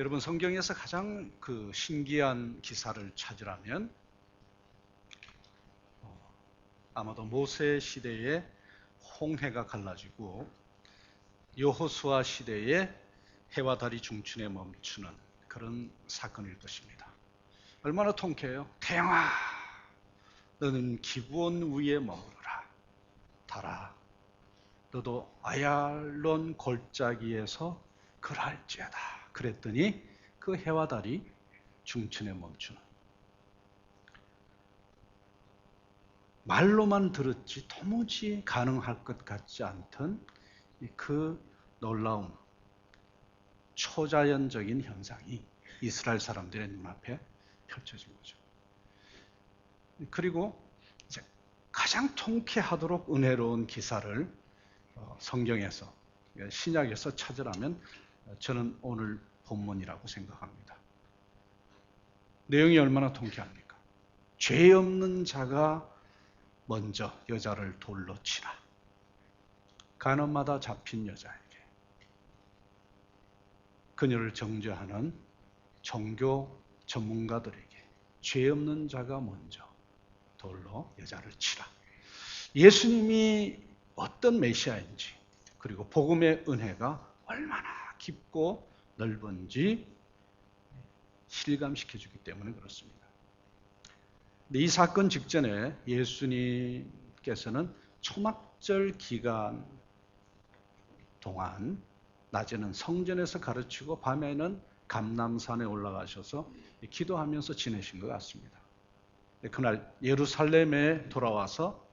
여러분, 성경에서 가장 신기한 기사를 찾으라면 아마도 모세 시대에 홍해가 갈라지고 여호수아 시대에 해와 달이 중춘에 멈추는 그런 사건일 것입니다. 얼마나 통쾌해요. 태양아, 너는 기브온 위에 머무르라. 달아, 너도 아얄론 골짜기에서 그랄지어다. 그랬더니 그 해와 달이 중춘에 멈추는, 말로만 들었지 도무지 가능할 것 같지 않던 그 놀라운 초자연적인 현상이 이스라엘 사람들의 눈앞에 펼쳐진 거죠. 그리고 이제 가장 통쾌하도록 은혜로운 기사를 성경에서, 신약에서 찾으라면 저는 오늘 본문이라고 생각합니다. 내용이 얼마나 통쾌합니까? 죄 없는 자가 먼저 여자를 돌로 치라. 간음마다 잡힌 여자에게 그녀를 정죄하는 종교 전문가들에게 죄 없는 자가 먼저 돌로 여자를 치라. 예수님이 어떤 메시아인지, 그리고 복음의 은혜가 얼마나 깊고 넓은지 실감시켜주기 때문에 그렇습니다. 이 사건 직전에 예수님께서는 초막절 기간 동안 낮에는 성전에서 가르치고 밤에는 감람산에 올라가셔서 기도하면서 지내신 것 같습니다. 그날 예루살렘에 돌아와서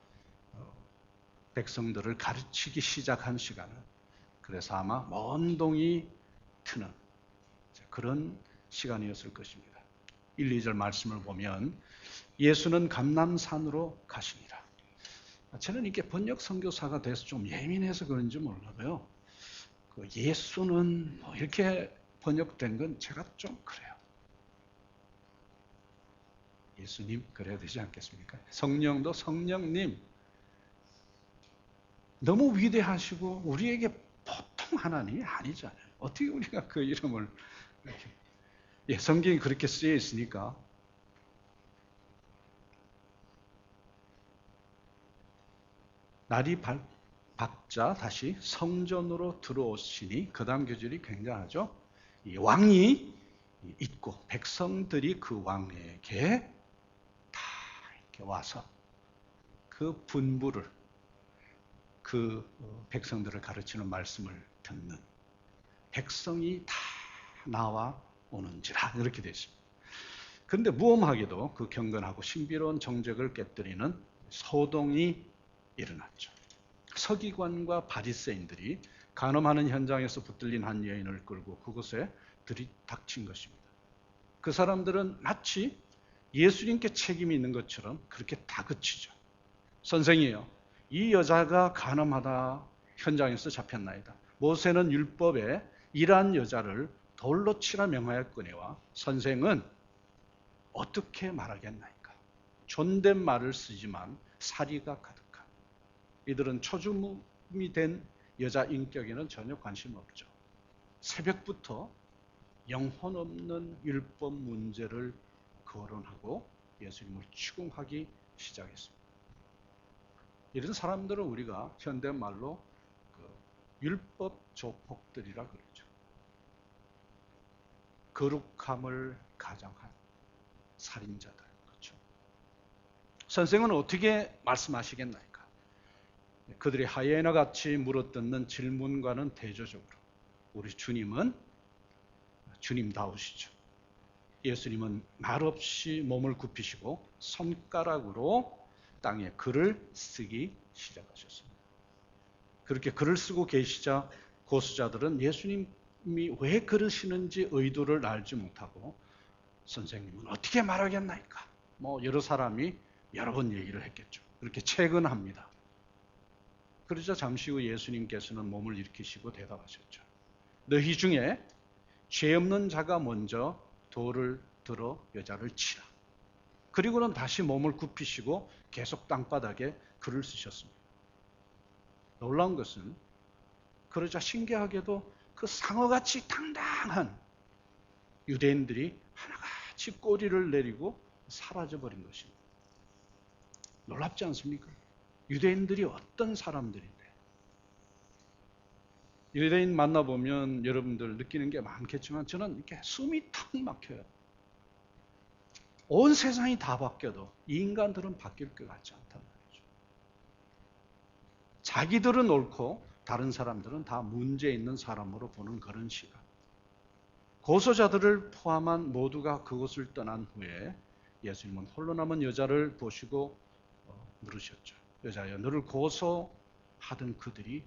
백성들을 가르치기 시작한 시간은, 그래서 아마 먼 동이 트는 그런 시간이었을 것입니다. 1, 2절 말씀을 보면 예수는 감람산으로 가시니라. 저는 이게 번역 선교사가 돼서 좀 예민해서 그런지 몰라도요, 예수는 이렇게 번역된 건 제가 좀 그래요. 예수님 그래야 되지 않겠습니까? 성령도 성령님. 너무 위대하시고 우리에게 보통 하나님이 아니잖아요. 어떻게 우리가 그 이름을 이렇게, 성경이 그렇게 쓰여 있으니까. 날이 밝자 다시 성전으로 들어오시니, 그 다음 교절이 굉장하죠. 이 왕이 있고 백성들이 그 왕에게 다 이렇게 와서 그 분부를, 그 백성들을 가르치는 말씀을 듣는 백성이 다 나와 오는지라, 이렇게 되어 있습니다. 그런데 무엄하게도 그 경건하고 신비로운 정적을 깨뜨리는 소동이 일어났죠. 서기관과 바리새인들이 간음하는 현장에서 붙들린 한 여인을 끌고 그곳에 들이닥친 것입니다. 그 사람들은 마치 예수님께 책임이 있는 것처럼 그렇게 다그치죠. 선생이요, 이 여자가 간음하다 현장에서 잡혔나이다. 모세는 율법에 이러한 여자를 돌로 치라 명하였거니와 선생은 어떻게 말하겠나이까. 존댓말을 쓰지만 사리가 가득한, 이들은 초주름이 된 여자 인격에는 전혀 관심 없죠. 새벽부터 영혼 없는 율법 문제를 거론하고 예수님을 추궁하기 시작했습니다. 이런 사람들은 우리가 현대말로 율법 조폭들이라 그러죠. 거룩함을 가장한 살인자들. 그렇죠. 선생은 어떻게 말씀하시겠나이까? 그들이 하이에나 같이 물어뜯는 질문과는 대조적으로 우리 주님은 주님다우시죠. 예수님은 말없이 몸을 굽히시고 손가락으로 땅에 글을 쓰기 시작하셨습니다. 그렇게 글을 쓰고 계시자 고수자들은 예수님이 왜 그러시는지 의도를 알지 못하고 선생님은 어떻게 말하겠나이까? 여러 사람이 여러 번 얘기를 했겠죠. 그렇게 채근합니다. 그러자 잠시 후 예수님께서는 몸을 일으키시고 대답하셨죠. 너희 중에 죄 없는 자가 먼저 돌을 들어 여자를 치라. 그리고는 다시 몸을 굽히시고 계속 땅바닥에 글을 쓰셨습니다. 놀라운 것은, 그러자 신기하게도 그 상어같이 당당한 유대인들이 하나같이 꼬리를 내리고 사라져버린 것입니다. 놀랍지 않습니까? 유대인들이 어떤 사람들인데, 유대인 만나보면 여러분들 느끼는 게 많겠지만 저는 이렇게 숨이 턱 막혀요. 온 세상이 다 바뀌어도 이 인간들은 바뀔 것 같지 않다는 거죠. 자기들은 옳고 다른 사람들은 다 문제 있는 사람으로 보는 그런 시각. 고소자들을 포함한 모두가 그곳을 떠난 후에 예수님은 홀로 남은 여자를 보시고 물으셨죠. 여자여, 너를 고소하던 그들이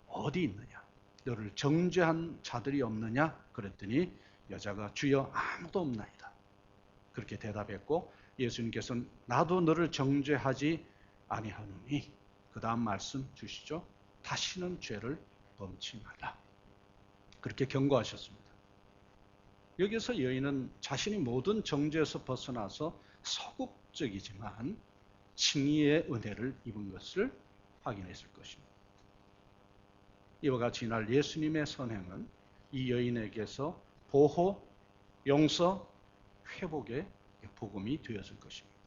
어디 있느냐? 너를 정죄한 자들이 없느냐? 그랬더니 여자가 주여 아무도 없나이다. 그렇게 대답했고 예수님께서는 나도 너를 정죄하지 아니하노니 그 다음 말씀 주시죠. 다시는 죄를 범치 말라. 그렇게 경고하셨습니다. 여기서 여인은 자신이 모든 정죄에서 벗어나서 소극적이지만 칭의의 은혜를 입은 것을 확인했을 것입니다. 이와 같이 이날 예수님의 선행은 이 여인에게서 보호, 용서, 회복의 복음이 되었을 것입니다.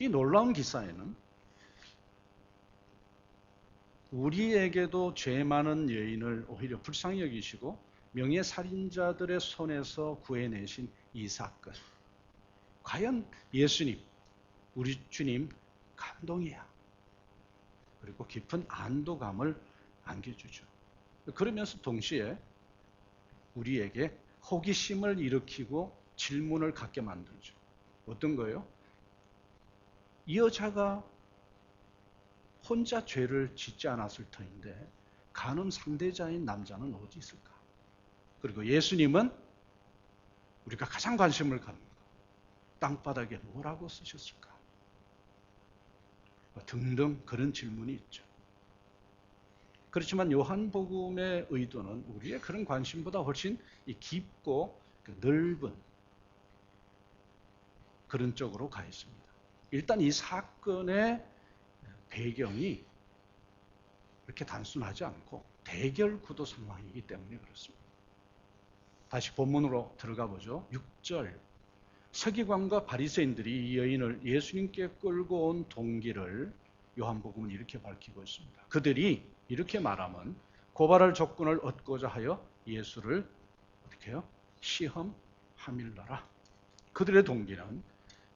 이 놀라운 기사에는 우리에게도 죄 많은 여인을 오히려 불쌍히 여기시고 명예살인자들의 손에서 구해내신 이 사건. 과연 예수님, 우리 주님 감동이야. 그리고 깊은 안도감을 안겨주죠. 그러면서 동시에 우리에게 호기심을 일으키고 질문을 갖게 만들죠. 어떤 거예요? 이 여자가 혼자 죄를 짓지 않았을 터인데 간음 상대자인 남자는 어디 있을까? 그리고 예수님은 우리가 가장 관심을 갖는 것, 땅바닥에 뭐라고 쓰셨을까? 등등 그런 질문이 있죠. 그렇지만 요한복음의 의도는 우리의 그런 관심보다 훨씬 깊고 넓은 그런 쪽으로 가 있습니다. 일단 이 사건의 배경이 그렇게 단순하지 않고 대결 구도 상황이기 때문에 그렇습니다. 다시 본문으로 들어가 보죠. 6절. 서기관과 바리새인들이 이 여인을 예수님께 끌고 온 동기를 요한복음은 이렇게 밝히고 있습니다. 그들이 이렇게 말하면 고발할 조건을 얻고자 하여 예수를 어떻게 해요? 시험함일러라. 그들의 동기는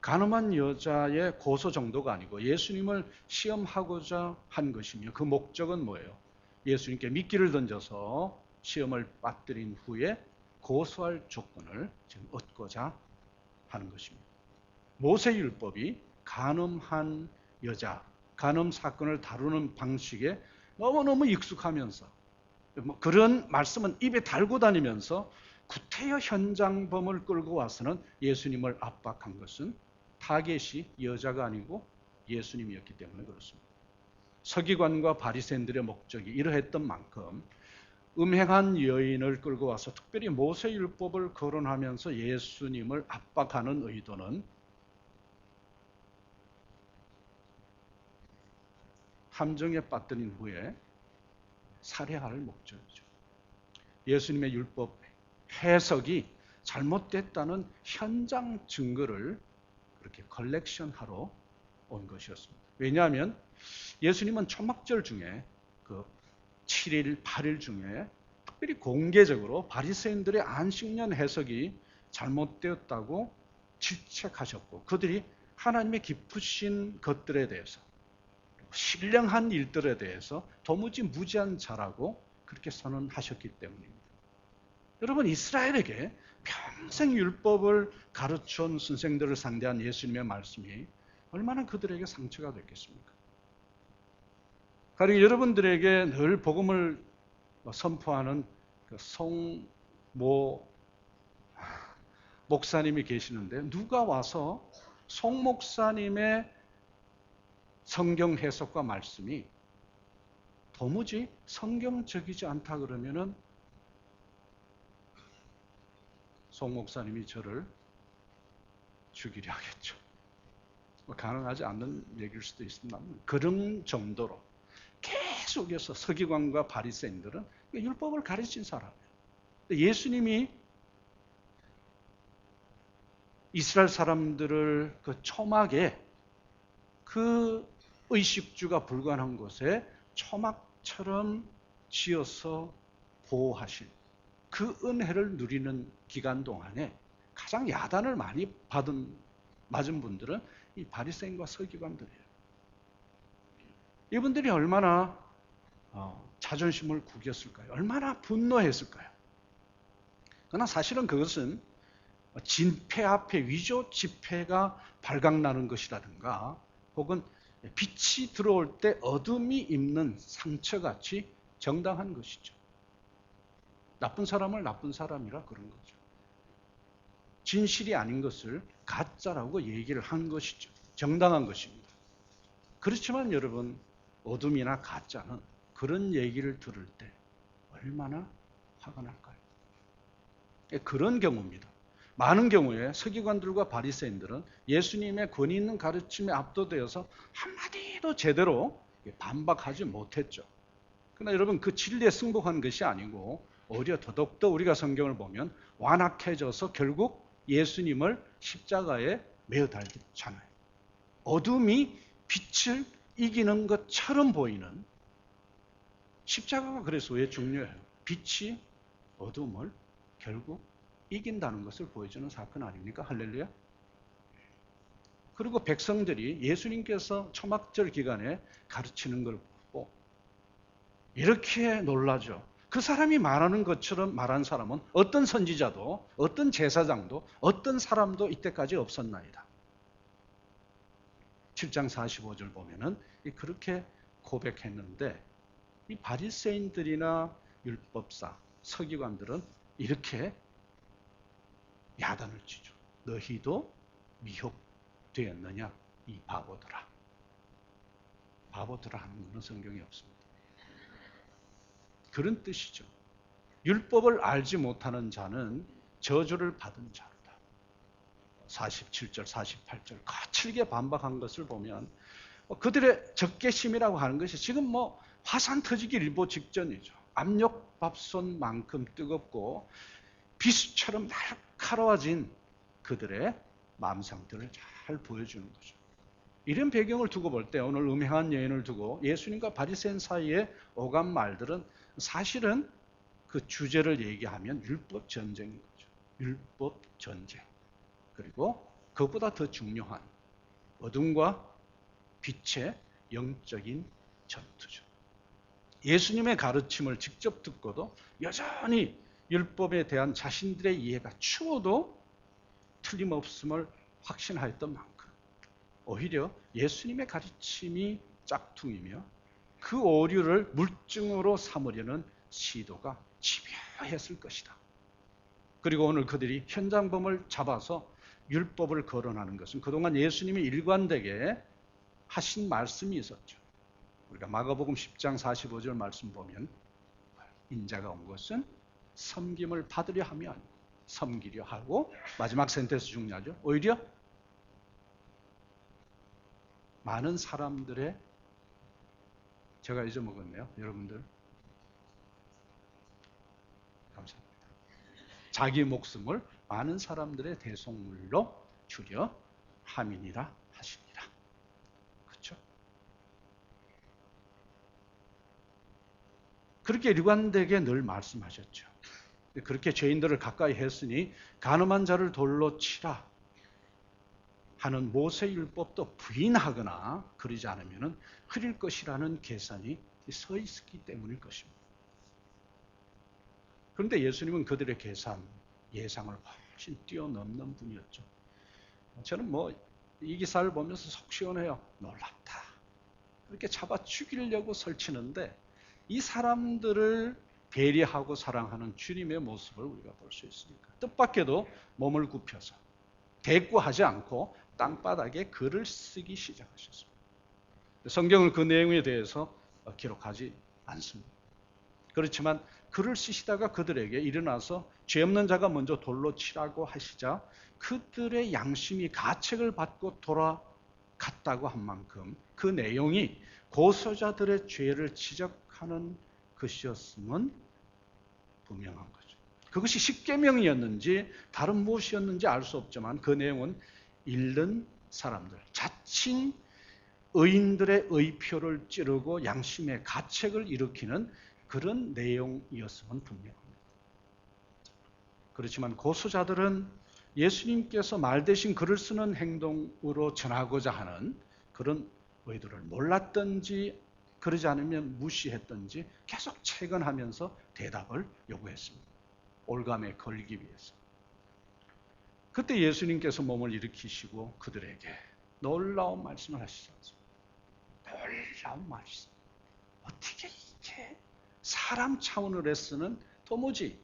간음한 여자의 고소 정도가 아니고 예수님을 시험하고자 한 것이며 그 목적은 뭐예요? 예수님께 미끼를 던져서 시험을 빠뜨린 후에 고소할 조건을 지금 얻고자 하는 것입니다. 모세율법이 간음한 여자, 간음 사건을 다루는 방식에 너무너무 익숙하면서 그런 말씀은 입에 달고 다니면서 구태여 현장범을 끌고 와서는 예수님을 압박한 것은 타겟이 여자가 아니고 예수님이었기 때문에 그렇습니다. 서기관과 바리새인들의 목적이 이러했던 만큼 음행한 여인을 끌고 와서 특별히 모세율법을 거론하면서 예수님을 압박하는 의도는 함정에 빠뜨린 후에 살해할 목적이죠. 예수님의 율법 해석이 잘못됐다는 현장 증거를 그렇게 컬렉션하러 온 것이었습니다. 왜냐하면 예수님은 초막절 중에 그 7일, 8일 중에 특별히 공개적으로 바리새인들의 안식년 해석이 잘못되었다고 질책하셨고 그들이 하나님의 기쁘신 것들에 대해서 신령한 일들에 대해서 도무지 무지한 자라고 그렇게 선언하셨기 때문입니다. 여러분, 이스라엘에게 평생 율법을 가르쳐온 선생들을 상대한 예수님의 말씀이 얼마나 그들에게 상처가 됐겠습니까? 가령 여러분들에게 늘 복음을 선포하는 그 송모 목사님이 계시는데 누가 와서 송 목사님의 성경 해석과 말씀이 도무지 성경적이지 않다 그러면은 송 목사님이 저를 죽이려 하겠죠. 가능하지 않는 얘기일 수도 있습니다만 그런 정도로 계속해서 서기관과 바리새인들은 율법을 가르친 사람이에요. 예수님이 이스라엘 사람들을 그 초막에 그 의식주가 불과한 곳에 초막처럼 지어서 보호하신 그 은혜를 누리는 기간 동안에 가장 야단을 많이 맞은 분들은 이 바리새인과 서기관들이에요. 이분들이 얼마나 자존심을 구겼을까요? 얼마나 분노했을까요? 그러나 사실은 그것은 진폐 앞에 위조 지폐가 발각나는 것이라든가 혹은 빛이 들어올 때 어둠이 입는 상처같이 정당한 것이죠. 나쁜 사람을 나쁜 사람이라 그런 거죠. 진실이 아닌 것을 가짜라고 얘기를 한 것이죠. 정당한 것입니다. 그렇지만 여러분, 어둠이나 가짜는 그런 얘기를 들을 때 얼마나 화가 날까요? 그런 경우입니다. 많은 경우에 서기관들과 바리새인들은 예수님의 권위 있는 가르침에 압도되어서 한마디도 제대로 반박하지 못했죠. 그러나 여러분, 그 진리에 승복한 것이 아니고 오히려 더욱더 우리가 성경을 보면 완악해져서 결국 예수님을 십자가에 매어 달잖아요. 어둠이 빛을 이기는 것처럼 보이는 십자가가 그래서 왜 중요해요? 빛이 어둠을 결국 이긴다는 것을 보여주는 사건 아닙니까? 할렐루야. 그리고 백성들이 예수님께서 초막절 기간에 가르치는 걸 보고 이렇게 놀라죠. 그 사람이 말하는 것처럼 말한 사람은 어떤 선지자도 어떤 제사장도 어떤 사람도 이때까지 없었나이다. 7장 45절 보면은 그렇게 고백했는데 이 바리새인들이나 율법사, 서기관들은 이렇게 야단을 치죠. 너희도 미혹되었느냐 이 바보들아. 바보들아 하는 것은 성경에 없습니다. 그런 뜻이죠. 율법을 알지 못하는 자는 저주를 받은 자로다. 47절, 48절 거칠게 반박한 것을 보면 그들의 적개심이라고 하는 것이 지금 화산 터지기 일보 직전이죠. 압력밥솥만큼 뜨겁고 비수처럼 날카로워진 그들의 마음 상태를 잘 보여주는 거죠. 이런 배경을 두고 볼 때 오늘 음행한 여인을 두고 예수님과 바리새인 사이에 오간 말들은 사실은 그 주제를 얘기하면 율법 전쟁인 거죠. 율법 전쟁. 그리고 그것보다 더 중요한 어둠과 빛의 영적인 전투죠. 예수님의 가르침을 직접 듣고도 여전히 율법에 대한 자신들의 이해가 추워도 틀림없음을 확신하였던 만큼 오히려 예수님의 가르침이 짝퉁이며 그 오류를 물증으로 삼으려는 시도가 집요했을 것이다. 그리고 오늘 그들이 현장범을 잡아서 율법을 거론하는 것은 그동안 예수님이 일관되게 하신 말씀이 있었죠. 우리가 마가복음 10장 45절 말씀 보면 인자가 온 것은 섬김을 받으려 하며 아니고 섬기려 하고 마지막 센텐스 중요하죠. 오히려 많은 사람들의 제가 잊어먹었네요. 여러분들 감사합니다. 자기 목숨을 많은 사람들의 대속물로 주려 함이니라 하시니라. 그렇죠? 그렇게 일관되게 늘 말씀하셨죠. 그렇게 죄인들을 가까이 했으니 간음한 자를 돌로 치라 하는 모세율법도 부인하거나 그러지 않으면 흐릴 것이라는 계산이 서 있었기 때문일 것입니다. 그런데 예수님은 그들의 계산, 예상을 훨씬 뛰어넘는 분이었죠. 저는 이 기사를 보면서 속 시원해요. 놀랍다. 그렇게 잡아 죽이려고 설치는데 이 사람들을 배려하고 사랑하는 주님의 모습을 우리가 볼 수 있으니까 뜻밖에도 몸을 굽혀서 대꾸하지 않고 땅바닥에 글을 쓰기 시작하셨습니다. 성경은 그 내용에 대해서 기록하지 않습니다. 그렇지만 글을 쓰시다가 그들에게 일어나서 죄 없는 자가 먼저 돌로 치라고 하시자 그들의 양심이 가책을 받고 돌아갔다고 한 만큼 그 내용이 고소자들의 죄를 지적하는 것이었음은 분명한 거죠. 그것이 십계명이었는지 다른 무엇이었는지 알 수 없지만 그 내용은 잃는 사람들, 자칭 의인들의 의표를 찌르고 양심의 가책을 일으키는 그런 내용이었으면 분명합니다. 그렇지만 고수자들은 예수님께서 말 대신 글을 쓰는 행동으로 전하고자 하는 그런 의도를 몰랐든지 그러지 않으면 무시했든지 계속 채근하면서 대답을 요구했습니다. 올감에 걸리기 위해서. 그때 예수님께서 몸을 일으키시고 그들에게 놀라운 말씀을 하시지 않습니까? 놀라운 말씀. 어떻게 이게 사람 차원으로 해서는 도무지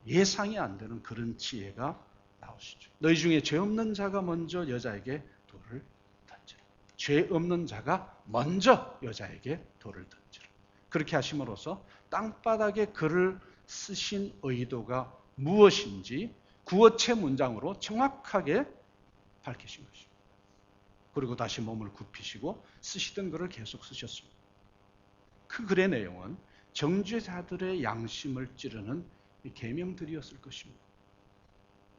예상이 안 되는 그런 지혜가 나오시죠. 너희 중에 죄 없는 자가 먼저 여자에게 돌을 던지라. 죄 없는 자가 먼저 여자에게 돌을 던지라. 그렇게 하심으로써 땅바닥에 글을 쓰신 의도가 무엇인지 구어체 문장으로 정확하게 밝히신 것입니다. 그리고 다시 몸을 굽히시고 쓰시던 글을 계속 쓰셨습니다. 그 글의 내용은 정죄자들의 양심을 찌르는 계명들이었을 것입니다.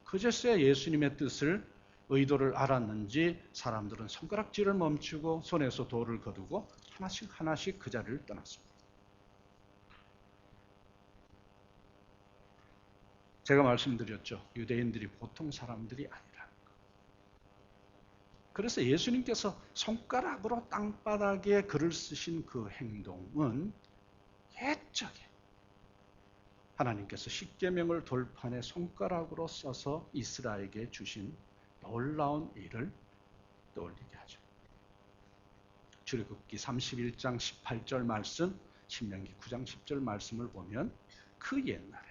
그제서야 예수님의 뜻을 의도를 알았는지 사람들은 손가락질을 멈추고 손에서 돌을 거두고 하나씩 하나씩 그 자리를 떠났습니다. 제가 말씀드렸죠. 유대인들이 보통 사람들이 아니라는 것. 그래서 예수님께서 손가락으로 땅바닥에 글을 쓰신 그 행동은 옛적에 하나님께서 십계명을 돌판에 손가락으로 써서 이스라엘에게 주신 놀라운 일을 떠올리게 하죠. 출애굽기 31장 18절 말씀, 신명기 9장 10절 말씀을 보면 그 옛날에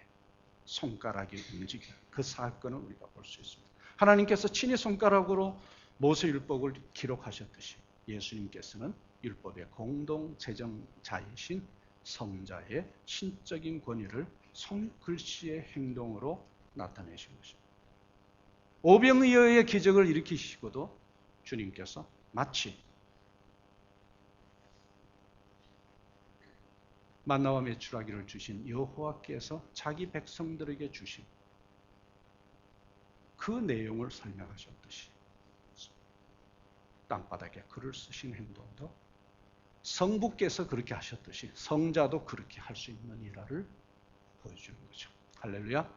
손가락이 움직인 그 사건을 우리가 볼 수 있습니다. 하나님께서 친히 손가락으로 모세율법을 기록하셨듯이 예수님께서는 율법의 공동 제정자이신 성자의 신적인 권위를 손글씨의 행동으로 나타내신 것입니다. 오병이어의 기적을 일으키시고도 주님께서 마치 만나와 메추라기를 주신 여호와께서 자기 백성들에게 주신 그 내용을 설명하셨듯이 땅바닥에 글을 쓰신 행동도 성부께서 그렇게 하셨듯이 성자도 그렇게 할 수 있는 일화를 보여주는 거죠. 할렐루야.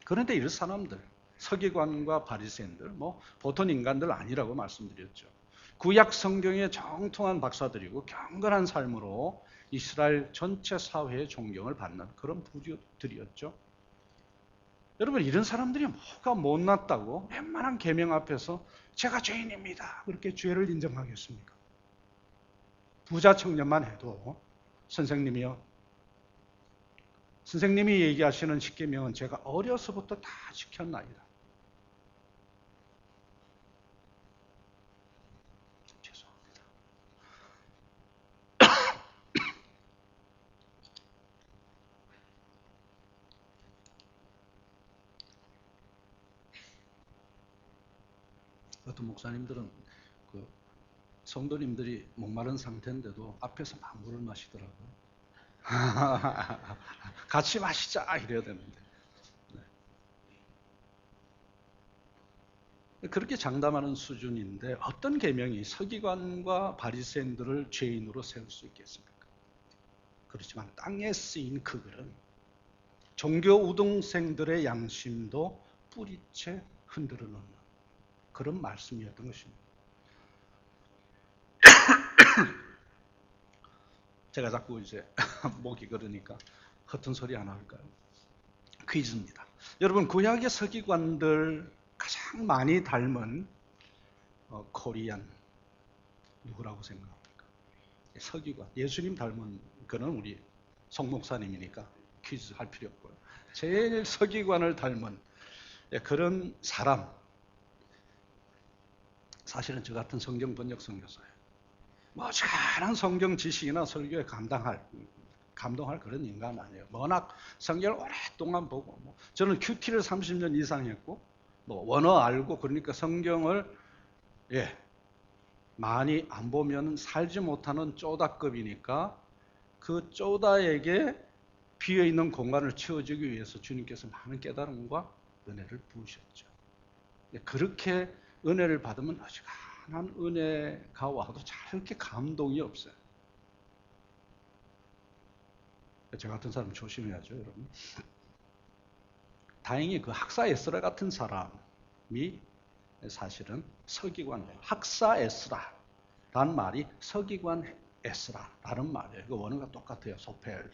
그런데 이 사람들, 서기관과 바리새인들, 보통 인간들 아니라고 말씀드렸죠. 구약 성경의 정통한 박사들이고 경건한 삶으로 이스라엘 전체 사회의 존경을 받는 그런 부류들이었죠. 여러분, 이런 사람들이 뭐가 못났다고 웬만한 계명 앞에서 제가 죄인입니다 그렇게 죄를 인정하겠습니까? 부자 청년만 해도 선생님이 얘기하시는 십계명은 제가 어려서부터 다 지켰나이다. 죄송합니다. 어떤 목사님들은 그 성도님들이 목마른 상태인데도 앞에서 막 물을 마시더라고요. 같이 마시자 이래야 되는데. 네. 그렇게 장담하는 수준인데 어떤 계명이 서기관과 바리새인들을 죄인으로 세울 수 있겠습니까? 그렇지만 땅에 쓰인 그 글은 종교 우등생들의 양심도 뿌리채 흔들어 놓는 그런 말씀이었던 것입니다. 제가 자꾸 이제 목이 그러니까 허튼 소리 안 할까요? 퀴즈입니다. 여러분, 구약의 서기관들 가장 많이 닮은 코리안 누구라고 생각합니까? 서기관. 예수님 닮은 그는 우리 송 목사님이니까 퀴즈 할 필요 없고요. 제일 서기관을 닮은 그런 사람. 사실은 저 같은 성경 번역 선교사예요. 잘한 성경 지식이나 설교에 감동할 그런 인간 아니에요. 워낙 성경을 오랫동안 보고, 저는 큐티를 30년 이상 했고, 원어 알고, 그러니까 성경을, 많이 안 보면 살지 못하는 쪼다급이니까 그 쪼다에게 비어있는 공간을 채워주기 위해서 주님께서 많은 깨달음과 은혜를 부으셨죠. 그렇게 은혜를 받으면 어지간한 은혜가 와도 잘 그렇게 감동이 없어요. 저 같은 사람 조심해야죠, 여러분. 다행히 그 학사 에스라 같은 사람이 사실은 서기관이에요. 학사 에스라라는 말이 서기관 에스라라는 말이에요. 그 원어가 똑같아요. 소펠.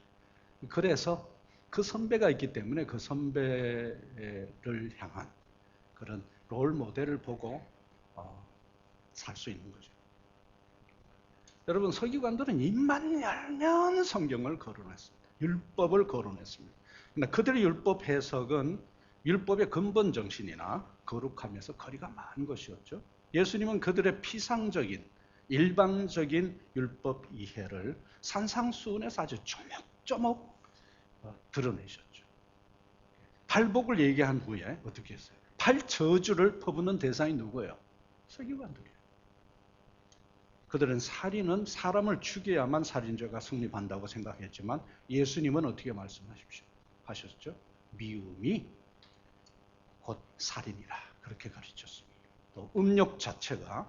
그래서 그 선배가 있기 때문에 그 선배를 향한 그런 롤 모델을 보고 살 수 있는 거죠. 여러분, 서기관들은 입만 열면 성경을 거론했습니다. 율법을 거론했습니다. 그러나 그들의 율법 해석은 율법의 근본 정신이나 거룩함에서 거리가 먼 것이었죠. 예수님은 그들의 피상적인 일방적인 율법 이해를 산상수훈에서 아주 조목조목 드러내셨죠. 팔복을 얘기한 후에 어떻게 했어요? 팔저주를 퍼붓는 대상이 누구예요? 서기관들이에요. 그들은 살인은 사람을 죽여야만 살인죄가 성립한다고 생각했지만 예수님은 어떻게 말씀하셨죠? 미움이 곧 살인이라 그렇게 가르쳤습니다. 또 음욕 자체가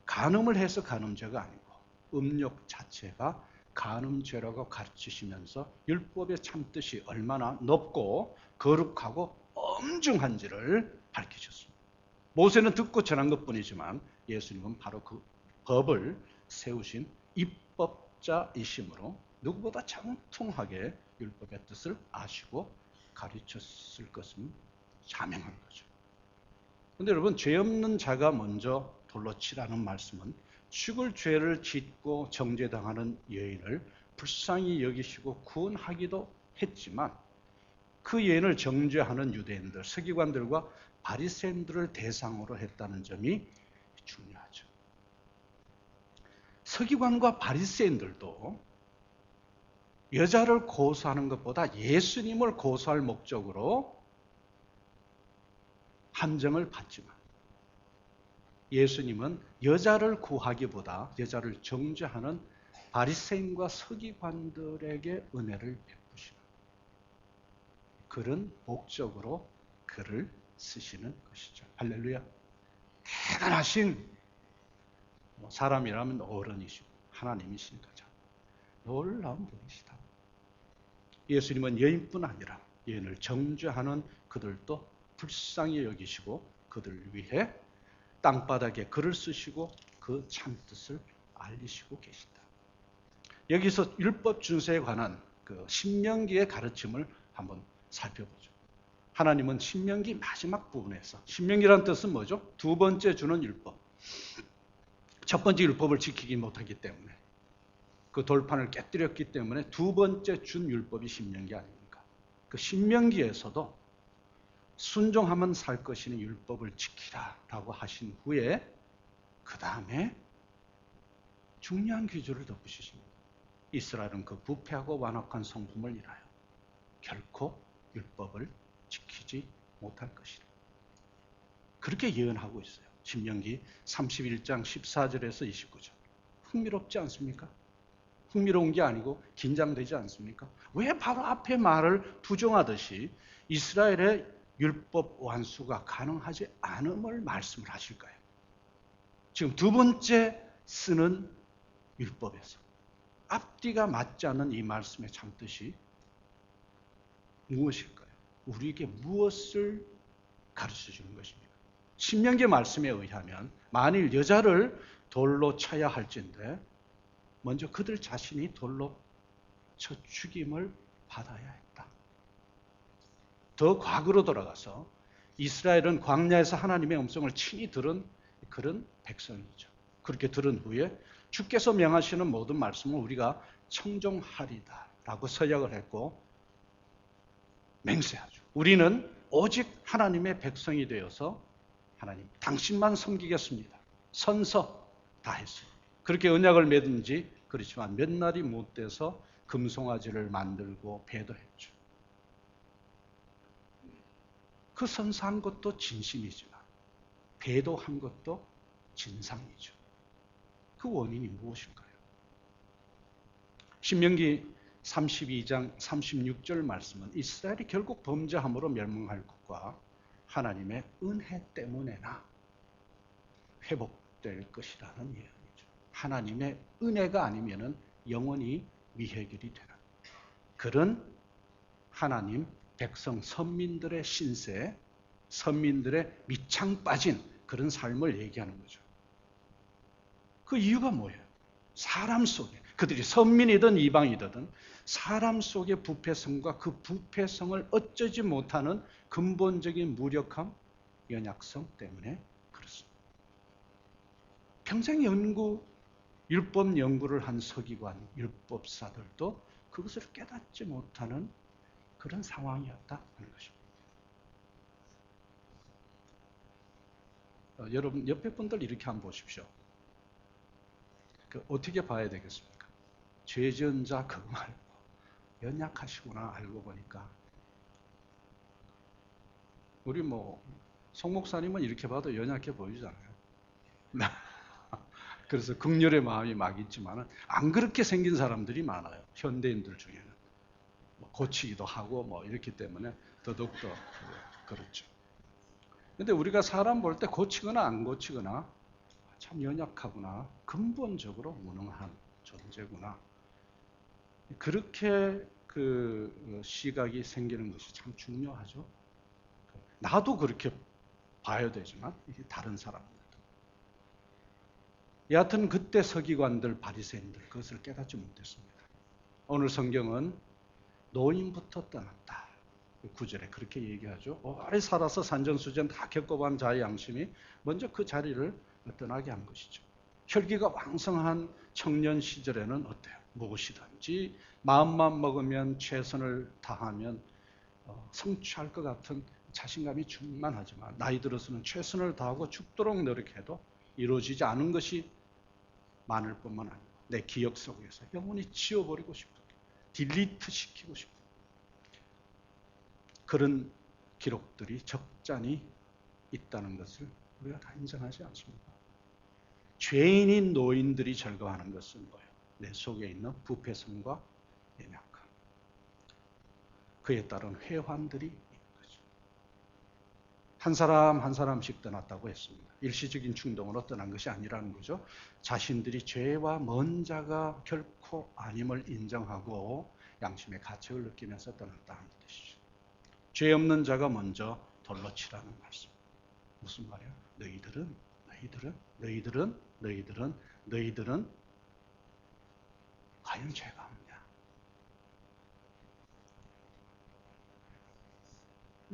간음을 해서 간음죄가 아니고 음욕 자체가 간음죄라고 가르치시면서 율법의 참뜻이 얼마나 높고 거룩하고 엄중한지를 밝히셨습니다. 모세는 듣고 전한 것뿐이지만 예수님은 바로 그 법을 세우신 입법자이심으로 누구보다 정통하게 율법의 뜻을 아시고 가르쳤을 것은 자명한 거죠. 그런데 여러분, 죄 없는 자가 먼저 돌로 치라는 말씀은 죽을 죄를 짓고 정죄당하는 여인을 불쌍히 여기시고 구원하기도 했지만 그 여인을 정죄하는 유대인들, 서기관들과 바리새인들을 대상으로 했다는 점이 중요하죠. 서기관과 바리새인들도 여자를 고소하는 것보다 예수님을 고소할 목적으로 함정을 받지만 예수님은 여자를 구하기보다 여자를 정죄하는 바리새인과 서기관들에게 은혜를 베푸시는 그런 목적으로 글을 쓰시는 것이죠. 할렐루야. 대단하신 사람이라면 어른이시고 하나님이시니까 참 놀라운 분이시다. 예수님은 여인뿐 아니라 여인을 정죄하는 그들도 불쌍히 여기시고 그들을 위해 땅바닥에 글을 쓰시고 그 참뜻을 알리시고 계신다. 여기서 율법 준수에 관한 그 신명기의 가르침을 한번 살펴보죠. 하나님은 신명기 마지막 부분에서, 신명기란 뜻은 뭐죠? 두 번째 주는 율법. 첫 번째 율법을 지키지 못하기 때문에, 그 돌판을 깨뜨렸기 때문에 두 번째 준 율법이 신명기 아닙니까? 그 신명기에서도 순종하면 살 것이니 율법을 지키라라고 하신 후에 그 다음에 중요한 규조를 덧붙이십니다. 이스라엘은 그 부패하고 완악한 성품을 인하여 결코 율법을 지키지 못할 것이라. 그렇게 예언하고 있어요. 신명기 31장 14절에서 29절. 흥미롭지 않습니까? 흥미로운 게 아니고 긴장되지 않습니까? 왜 바로 앞에 말을 부정하듯이 이스라엘의 율법 완수가 가능하지 않음을 말씀을 하실까요? 지금 두 번째 쓰는 율법에서 앞뒤가 맞지 않는 이 말씀의 참뜻이 무엇일까요? 우리에게 무엇을 가르쳐 주는 것입니까? 신명기 말씀에 의하면 만일 여자를 돌로 쳐야 할진대 먼저 그들 자신이 돌로 쳐 죽임을 받아야 했다. 더 과거로 돌아가서 이스라엘은 광야에서 하나님의 음성을 친히 들은 그런 백성이죠. 그렇게 들은 후에 주께서 명하시는 모든 말씀을 우리가 청종하리다 라고 서약을 했고 맹세하죠. 우리는 오직 하나님의 백성이 되어서 하나님 당신만 섬기겠습니다. 선서 다 했어요. 그렇게 언약을 맺은 지 그렇지만 몇 날이 못 돼서 금송아지를 만들고 배도했죠. 그 선사한 것도 진심이지만 배도한 것도 진상이죠. 그 원인이 무엇일까요? 신명기 32장 36절 말씀은 이스라엘이 결국 범죄함으로 멸망할 것과 하나님의 은혜 때문에나 회복될 것이라는 예언이죠. 하나님의 은혜가 아니면은 영원히 미해결이 되는 그런 하나님 백성 선민들의 신세, 선민들의 밑창 빠진 그런 삶을 얘기하는 거죠. 그 이유가 뭐예요? 사람 속에 그들이 선민이든 이방이든 사람 속의 부패성과 그 부패성을 어쩌지 못하는 근본적인 무력함, 연약성 때문에 그렇습니다. 평생 율법 연구를 한 서기관, 율법사들도 그것을 깨닫지 못하는 그런 상황이었다는 것입니다. 여러분 옆에 분들 이렇게 한번 보십시오. 어떻게 봐야 되겠습니까? 죄 지은 자 그거 말고 연약하시구나 알고 보니까 우리 송 목사님은 이렇게 봐도 연약해 보이잖아요. 그래서 긍휼의 마음이 막 있지만 안 그렇게 생긴 사람들이 많아요. 현대인들 중에는 고치기도 하고 이렇기 때문에 더더욱더 그렇죠. 근데 우리가 사람 볼 때 고치거나 안 고치거나 참 연약하구나, 근본적으로 무능한 존재구나, 그렇게 그 시각이 생기는 것이 참 중요하죠. 나도 그렇게 봐야 되지만 이게 다른 사람들도. 여하튼 그때 서기관들, 바리새인들 그것을 깨닫지 못했습니다. 오늘 성경은 노인부터 떠났다. 9절에 그렇게 얘기하죠. 오래 살아서 산전수전 다 겪어본 자의 양심이 먼저 그 자리를 떠나게 한 것이죠. 혈기가 왕성한 청년 시절에는 어때요? 무엇이든지 마음만 먹으면 최선을 다하면 성취할 것 같은 자신감이 충만하지만 나이 들어서는 최선을 다하고 죽도록 노력해도 이루어지지 않은 것이 많을 뿐만 아니고 내 기억 속에서 영원히 지워버리고 싶은, 딜리트 시키고 싶은 그런 기록들이 적잖이 있다는 것을 우리가 다 인정하지 않습니까? 죄인인 노인들이 절거하는 것은 뭐예요? 내 속에 있는 부패성과 연약함, 그에 따른 회환들이 있는 거죠. 한 사람 한 사람씩 떠났다고 했습니다. 일시적인 충동으로 떠난 것이 아니라는 거죠. 자신들이 죄와 먼 자가 결코 아님을 인정하고 양심의 가책을 느끼면서 떠났다는 뜻이죠. 죄 없는 자가 먼저 돌로 치라는 말씀. 무슨 말이야? 너희들은 과연 죄가 없냐?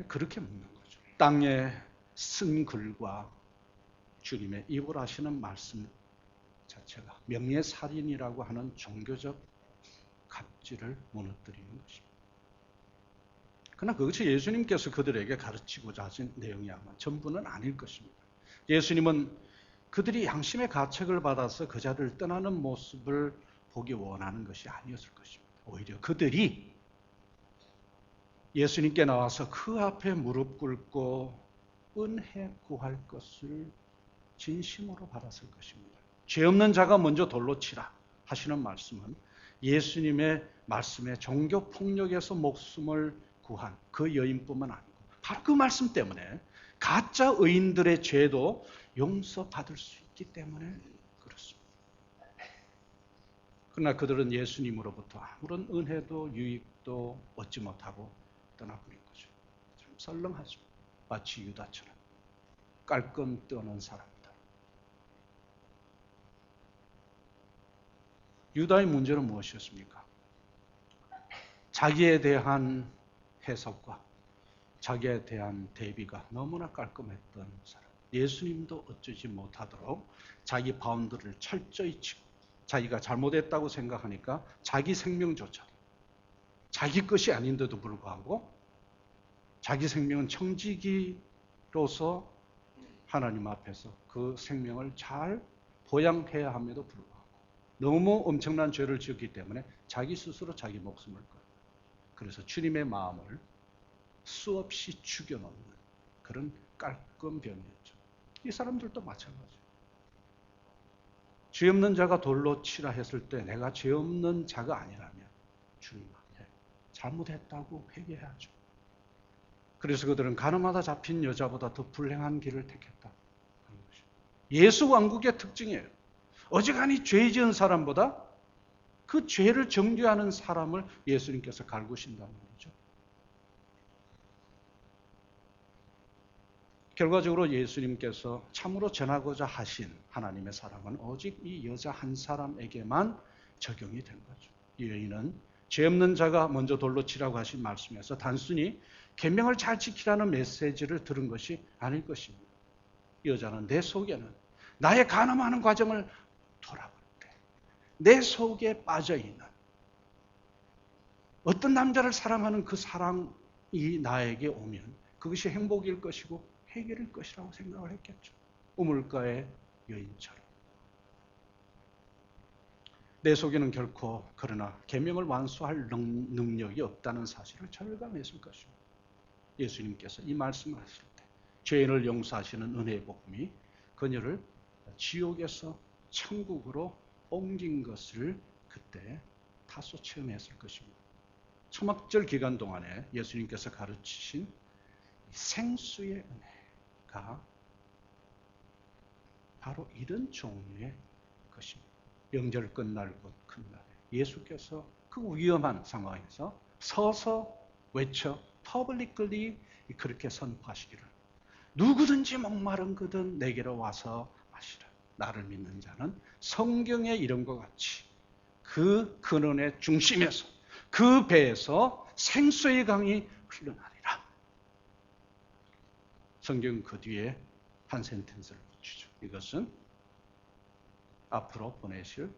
그렇게 묻는 거죠. 땅에 쓴 글과 주님의 입을 하시는 말씀 자체가 명예살인이라고 하는 종교적 갑질을 무너뜨리는 것입니다. 그러나 그것이 예수님께서 그들에게 가르치고자 하신 내용이야만 전부는 아닐 것입니다. 예수님은 그들이 양심의 가책을 받아서 그 자리를 떠나는 모습을 보기 원하는 것이 아니었을 것입니다. 오히려 그들이 예수님께 나와서 그 앞에 무릎 꿇고 은혜 구할 것을 진심으로 바랐을 것입니다. 죄 없는 자가 먼저 돌로 치라 하시는 말씀은 예수님의 말씀에 종교 폭력에서 목숨을 구한 그 여인뿐만 아니고 바로 그 말씀 때문에 가짜 의인들의 죄도 용서받을 수 있기 때문에 그렇습니다. 그러나 그들은 예수님으로부터 아무런 은혜도 유익도 얻지 못하고 떠나버린 거죠. 참 썰렁하죠. 마치 유다처럼 깔끔 떠는 사람들. 유다의 문제는 무엇이었습니까? 자기에 대한 해석과 자기에 대한 대비가 너무나 깔끔했던 사람. 예수님도 어쩌지 못하도록 자기 바운드를 철저히 치고 자기가 잘못했다고 생각하니까 자기 생명조차도 자기 것이 아닌데도 불구하고 자기 생명은 청지기로서 하나님 앞에서 그 생명을 잘 보양해야 함에도 불구하고 너무 엄청난 죄를 지었기 때문에 자기 스스로 자기 목숨을 걸고 그래서 주님의 마음을 수없이 죽여놓는 그런 깔끔병이었죠. 이 사람들도 마찬가지예요. 죄 없는 자가 돌로 치라 했을 때 내가 죄 없는 자가 아니라면 주님 앞에 잘못했다고 회개해야죠. 그래서 그들은 가늠하다 잡힌 여자보다 더 불행한 길을 택했다 하는 것입니다. 예수 왕국의 특징이에요. 어지간히 죄 지은 사람보다 그 죄를 정죄하는 사람을 예수님께서 갈구신다는 거죠. 결과적으로 예수님께서 참으로 전하고자 하신 하나님의 사랑은 오직 이 여자 한 사람에게만 적용이 된 거죠. 이 여인은 죄 없는 자가 먼저 돌로 치라고 하신 말씀에서 단순히 계명을 잘 지키라는 메시지를 들은 것이 아닐 것입니다. 이 여자는 내 속에는 나의 간음하는 과정을 돌아볼 때 내 속에 빠져있는 어떤 남자를 사랑하는 그 사랑이 나에게 오면 그것이 행복일 것이고 해결일 것이라고 생각을 했겠죠. 우물가의 여인처럼. 내 속에는 결코 그러나 계명을 완수할 능력이 없다는 사실을 절감했을 것입니다. 예수님께서 이 말씀을 하실 때 죄인을 용서하시는 은혜의 복음이 그녀를 지옥에서 천국으로 옮긴 것을 그때 다소 체험했을 것입니다. 초막절 기간 동안에 예수님께서 가르치신 생수의 은혜가 바로 이런 종류의 것입니다. 명절 끝날 곧 큰날에 예수께서 그 위험한 상황에서 서서 외쳐 publicly 그렇게 선포하시기를 누구든지 목마른 그든 내게로 와서 마시라. 나를 믿는 자는 성경에 이런 것 같이 그 근원의 중심에서 그 배에서 생수의 강이 흘러나리라. 성경 그 뒤에 한 센텐스를 붙이죠. 이것은 앞으로 보내실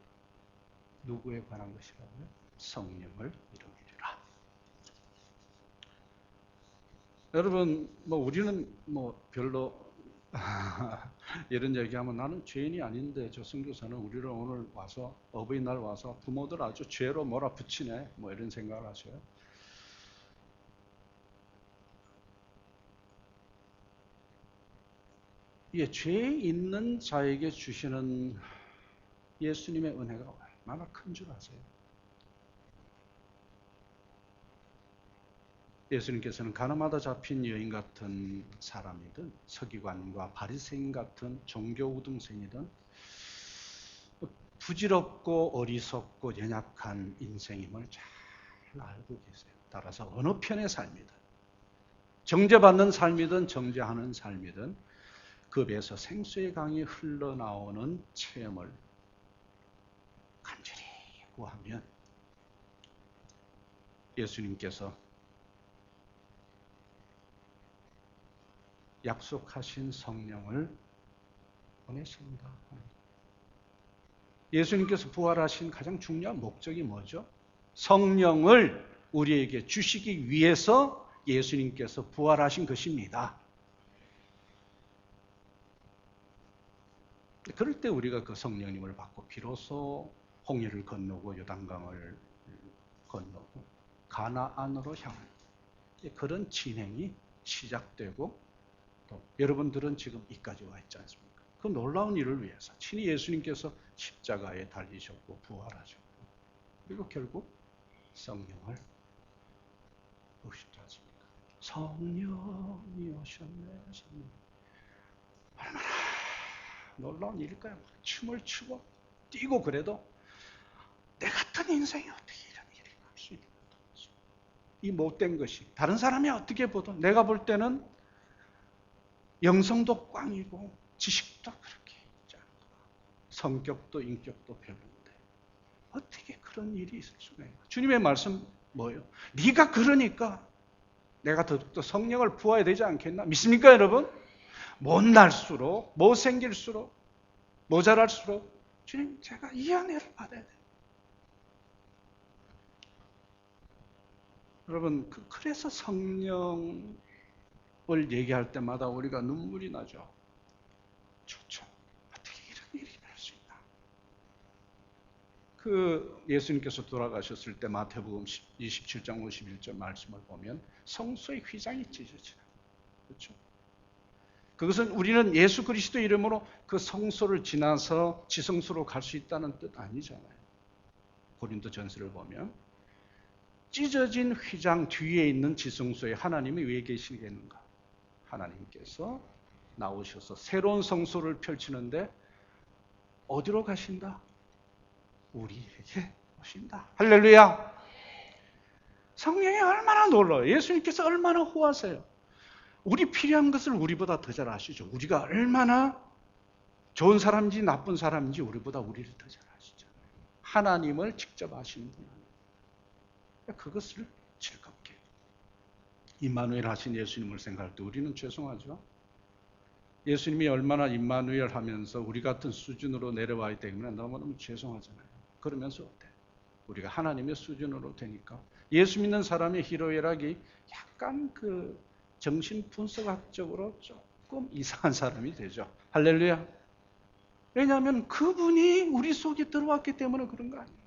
누구에 관한 것이라고요? 성령을 이루리라. 여러분, 우리는 별로 이런 얘기하면 나는 죄인이 아닌데 저 선교사는 우리를 오늘 와서 어버이날 와서 부모들 아주 죄로 몰아붙이네 이런 생각을 하셔요. 예, 죄 있는 자에게 주시는 예수님의 은혜가 얼마나 큰 줄 아세요? 예수님께서는 가늠하다 잡힌 여인 같은 사람이든 서기관과 바리새인 같은 종교 우등생이든 부질없고 어리석고 연약한 인생임을 잘 알고 계세요. 따라서 어느 편의 삶이든 정죄받는 삶이든 정죄하는 삶이든 그 배에서 생수의 강이 흘러나오는 체험을 간절히 구하면 예수님께서 약속하신 성령을 보내십니다. 예수님께서 부활하신 가장 중요한 목적이 뭐죠? 성령을 우리에게 주시기 위해서 예수님께서 부활하신 것입니다. 그럴 때 우리가 그 성령님을 받고 비로소 홍해를 건너고 요단강을 건너고 가나안으로 향하는 그런 진행이 시작되고 또 여러분들은 지금 이까지 와 있지 않습니까? 그 놀라운 일을 위해서 친히 예수님께서 십자가에 달리셨고 부활하셨고 그리고 결국 성령을 오셨지 않습니까? 성령이 오셨네. 성령. 얼마나 놀라운 일일까요? 춤을 추고 뛰고 그래도 내 같은 인생이 어떻게 이런 일이 날 수 있는 거죠? 이 못된 것이 다른 사람이 어떻게 보든 내가 볼 때는 영성도 꽝이고 지식도 그렇게 있지 않고 성격도 인격도 별론데 어떻게 그런 일이 있을 수가 있나? 주님의 말씀 뭐예요? 네가 그러니까 내가 더욱더 성령을 부어야 되지 않겠나? 믿습니까 여러분? 못날수록 못생길수록 모자랄수록 주님 제가 이 은혜를 받아야 돼요. 여러분 그래서 성령을 얘기할 때마다 우리가 눈물이 나죠. 좋죠. 어떻게 이런 일이 날 수 있나? 예수님께서 돌아가셨을 때 마태복음 27장 51절 말씀을 보면 성소의 휘장이 찢어지는 그렇죠? 그것은 우리는 예수 그리스도 이름으로 그 성소를 지나서 지성소로 갈 수 있다는 뜻 아니잖아요. 고린도 전서를 보면 찢어진 휘장 뒤에 있는 지성소에 하나님이 왜 계시겠는가? 하나님께서 나오셔서 새로운 성소를 펼치는데 어디로 가신다? 우리에게 오신다. 할렐루야. 성령이 얼마나 놀라워요. 예수님께서 얼마나 호하세요. 우리 필요한 것을 우리보다 더 잘 아시죠. 우리가 얼마나 좋은 사람인지 나쁜 사람인지 우리보다 우리를 더 잘 아시죠. 하나님을 직접 아시는 분. 그것을 즐겁게 임마누엘 하신 예수님을 생각할 때 우리는 죄송하죠. 예수님이 얼마나 임마누엘 하면서 우리 같은 수준으로 내려와야 때문에 너무너무 죄송하잖아요. 그러면서 어때? 우리가 하나님의 수준으로 되니까 예수 믿는 사람의 희로애락이 약간 그 정신 분석학적으로 조금 이상한 사람이 되죠. 할렐루야. 왜냐하면 그분이 우리 속에 들어왔기 때문에 그런 거 아니에요.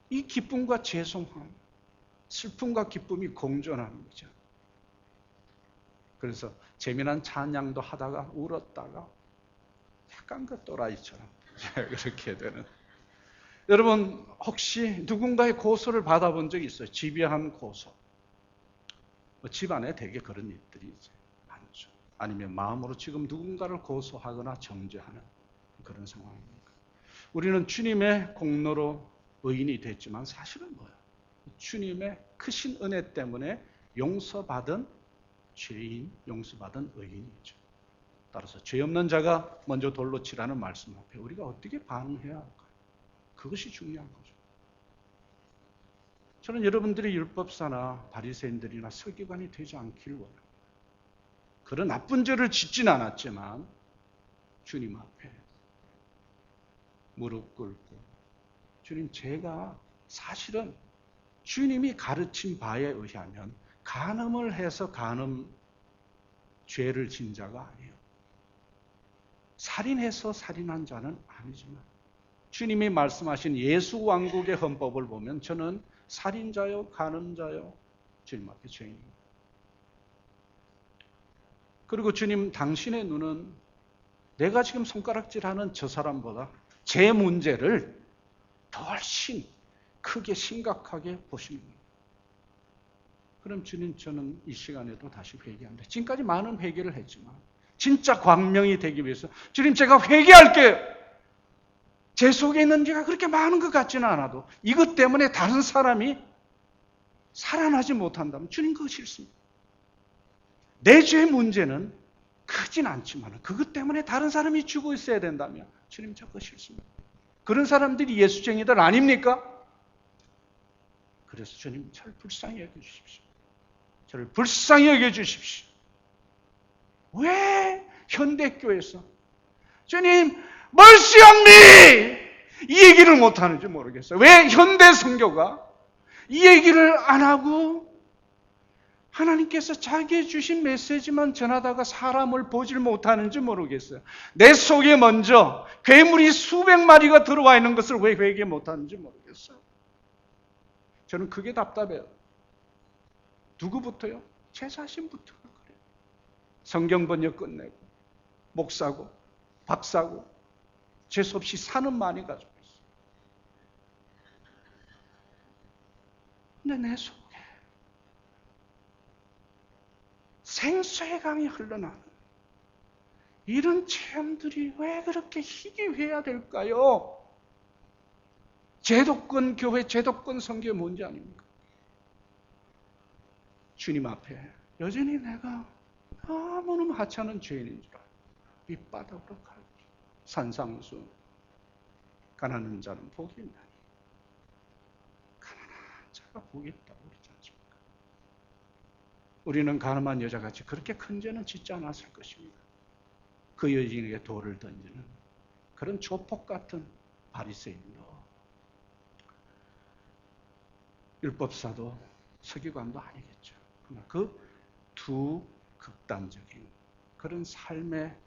이 기쁨과 죄송함, 슬픔과 기쁨이 공존하는 거죠. 그래서 재미난 찬양도 하다가 울었다가 약간 그 또라이처럼 그렇게 되는. 여러분 혹시 누군가의 고소를 받아본 적 있어요? 집요한 고소. 집안에 되게 그런 일들이 이제 많죠. 아니면 마음으로 지금 누군가를 고소하거나 정죄하는 그런 상황입니다. 우리는 주님의 공로로 의인이 됐지만 사실은 뭐예요? 주님의 크신 은혜 때문에 용서받은 죄인, 용서받은 의인이죠. 따라서 죄 없는 자가 먼저 돌로 치라는 말씀 앞에 우리가 어떻게 반응해야 할까요? 그것이 중요한 거죠. 저는 여러분들이 율법사나 바리새인들이나 서기관이 되지 않길 원합니다. 그런 나쁜 죄를 짓진 않았지만 주님 앞에 무릎 꿇고 주님, 제가 사실은 주님이 가르친 바에 의하면 간음을 해서 간음 죄를 진 자가 아니에요. 살인해서 살인한 자는 아니지만 주님이 말씀하신 예수 왕국의 헌법을 보면 저는 살인자요, 간음자요, 주님 앞에 죄인입니다. 그리고 주님, 당신의 눈은 내가 지금 손가락질하는 저 사람보다 제 문제를 더 훨씬 크게 심각하게 보십니다. 그럼 주님, 저는 이 시간에도 다시 회개합니다. 지금까지 많은 회개를 했지만 진짜 광명이 되기 위해서 주님, 제가 회개할게요. 제 속에 있는 죄가 그렇게 많은 것 같지는 않아도 이것 때문에 다른 사람이 살아나지 못한다면 주님, 그거 싫습니다. 내 죄 문제는 크진 않지만 그것 때문에 다른 사람이 죽어 있어야 된다면 주님, 저거 싫습니다. 그런 사람들이 예수쟁이들 아닙니까? 그래서 주님, 저를 불쌍히 여겨주십시오. 저를 불쌍히 여겨주십시오. 왜 현대교회에서 주님, mercy on me! 이 얘기를 못하는지 모르겠어요. 왜 현대 선교가 이 얘기를 안 하고 하나님께서 자기 주신 메시지만 전하다가 사람을 보질 못하는지 모르겠어요. 내 속에 먼저 괴물이 수백 마리가 들어와 있는 것을 왜 회개 못하는지 모르겠어요. 저는 그게 답답해요. 누구부터요? 제 자신부터 그래요. 성경 번역 끝내고 목사고 박사고 재수없이 사는 많이 가지고 있어요. 근데 내 속에 생수의 강이 흘러나는 이런 체험들이 왜 그렇게 희귀해야 될까요? 제도권 교회, 제도권 선교의 문제 아닙니까? 주님 앞에 여전히 내가 너무너무 하찮은 죄인인 줄 알고 밑바닥으로 갈게. 산상수 가난한 자는 복이 있나니 가난한 자가 복이 있다고 그러지 않습니까? 우리는 가난한 여자같이 그렇게 큰 죄는 짓지 않았을 것입니다. 그 여인에게 돌을 던지는 그런 조폭 같은 바리새인도 율법사도 서기관도 아니겠죠. 그러나 그 두 극단적인 그런 삶의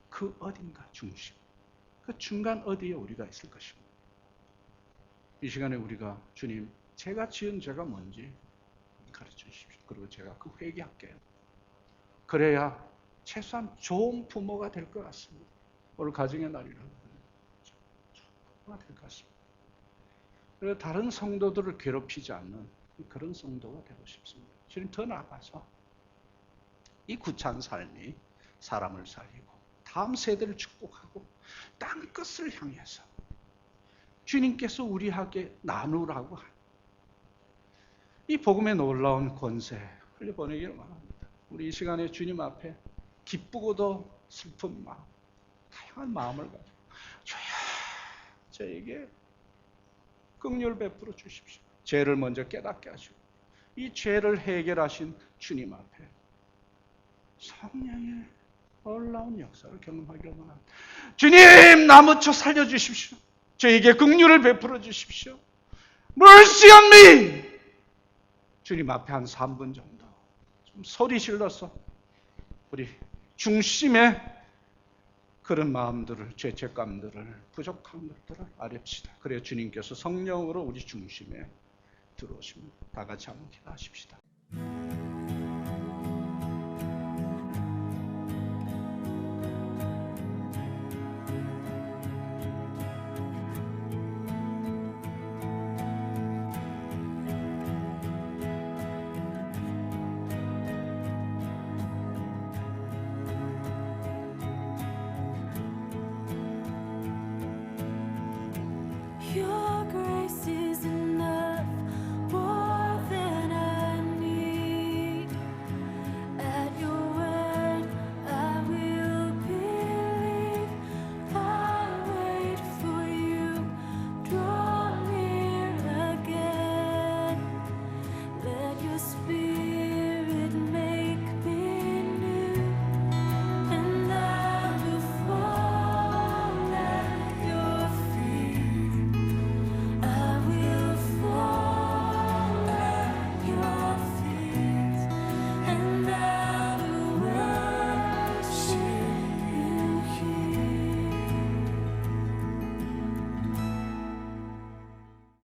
그 어딘가 중심, 그 중간 어디에 우리가 있을 것입니다. 이 시간에 우리가 주님, 제가 지은 죄가 뭔지 가르쳐 주십시오. 그리고 제가 그 회개할게요. 그래야 최소한 좋은 부모가 될 것 같습니다. 오늘 가정의 날이라고 좋은 부모가 될 것 같습니다. 그리고 다른 성도들을 괴롭히지 않는 그런 성도가 되고 싶습니다. 주님, 더 나아가서 이 구차한 삶이 사람을 살리고 다음 세대를 축복하고 땅끝을 향해서 주님께서 우리에게 나누라고 하는 이 복음의 놀라운 권세 흘려보내기를 바랍니다. 우리 이 시간에 주님 앞에 기쁘고도 슬픈 마음, 다양한 마음을 가지고 주여, 저에게 긍휼 베풀어 주십시오. 죄를 먼저 깨닫게 하시고 이 죄를 해결하신 주님 앞에 성령의 놀라운 역사를 경험하기를 원합니다. 주님, 나 무쳐 살려주십시오. 저에게 긍휼을 베풀어 주십시오. Mercy on me! 주님 앞에 한 3분 정도 좀 소리 질러서 우리 중심에 그런 마음들을, 죄책감들을, 부족한 것들을 아렵시다. 그래야 주님께서 성령으로 우리 중심에 들어오십니다. 다 같이 한번 기도하십시다. You